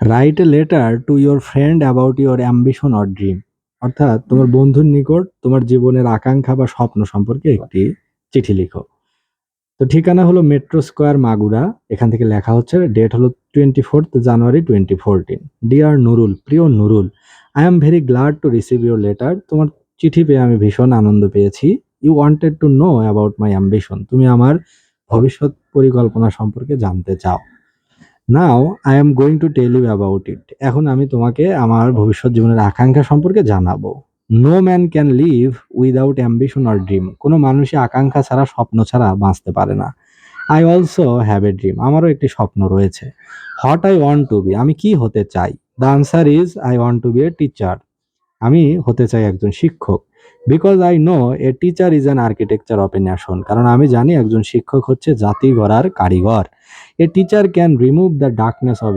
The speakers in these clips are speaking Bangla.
Write a letter to your friend about your ambition or dream. অর্থাৎ তোমার বন্ধুর নিকট তোমার জীবনের আকাঙ্ক্ষা বা স্বপ্ন সম্পর্কে একটি চিঠি লিখো। তো ঠিকানা হলো মেট্রো স্কোয়ার মাগুরা। এখান থেকে লেখা হচ্ছে, ডেট হলো 24 জানুয়ারি 2014। ডিয়ার নুরুল, প্রিয় Nurul, I am very glad to receive your letter. তোমার চিঠি পেয়ে আমি ভীষণ আনন্দ পেয়েছি। You wanted to know about my ambition. তুমি আমার ভবিষ্যৎ পরিকল্পনা সম্পর্কে জানতে চাও। Now I am going to tell you about it. এখন আমি তোমাকে আমার ভবিষ্যৎ জীবনের আকাঙ্ক্ষা সম্পর্কে জানাবো। No man can live without ambition or dream. কোনো মানুষই আকাঙ্ক্ষা ছাড়া, স্বপ্ন ছাড়া বাঁচতে পারে না। I also have a dream. আমারও একটি স্বপ্ন রয়েছে। What I want to be. আমি কি হতে চাই? The answer is I want to be a teacher. আমি হতে চাই একজন শিক্ষক। Because I know a teacher is an architecture of a nation. কারণ আমি জানি একজন শিক্ষক হচ্ছে জাতি গড়ার কারিগর। A teacher can remove the darkness of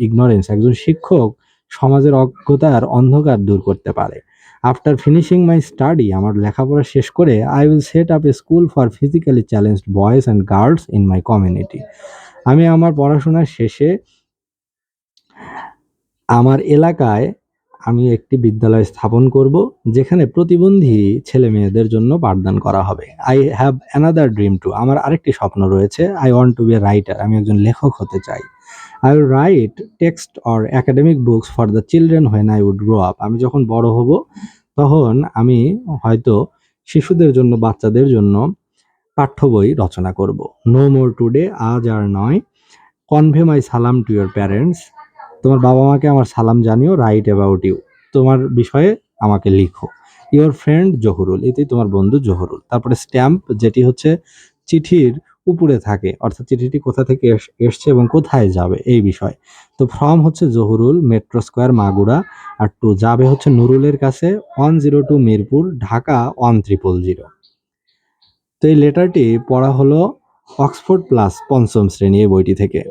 ignorance. একজন শিক্ষক সমাজের অজ্ঞতার অন্ধকার দূর করতে পারে। আফটার ফিনিশিং মাই স্টাডি, আমার লেখাপড়া শেষ করে, I will set up A school for physically challenged boys and girls in my community. আমি আমার পড়াশোনা শেষে আমার এলাকায় আমি একটি বিদ্যালয় স্থাপন করব, যেখানে প্রতিবন্ধী ছেলে মেয়েদের জন্য পাঠদান করা হবে। I have another dream too. আমার আরেকটি স্বপ্ন রয়েছে। I want to be a writer. আমি একজন লেখক হতে চাই। I will write text or academic books for the children when I would grow up. আমি যখন বড় হব তখন আমি হয়তো শিশুদের জন্য, বাচ্চাদের জন্য পাঠ্য বই রচনা করব। নো মোর টুডে, আজ আর নয়। কনভে মাই সালাম টু ইয়োর প্যারেন্টস। তোমার বাবা মাকে আমার সালাম জানিও। Write about you. তোমার বিষয়ে আমাকে লিখো। Your friend Zahurul. এতেই তোমার বন্ধু জহুরুল। তারপরে স্ট্যাম্প, যেটি হচ্ছে চিঠির উপরে থাকে, অর্থাৎ চিঠিটি কোথা থেকে এসছে এবং কোথায় যাবে এই বিষয়। তো ফ্রম হচ্ছে জহুরুল, মেট্রো স্কোয়ার মাগুরা। আর টু যাবে হচ্ছে নুরুলের কাছে, 102 মিরপুর, ঢাকা 1300। তো এই লেটারটি পড়া হলো অক্সফোর্ড প্লাস পঞ্চম শ্রেণী এই বইটি থেকে।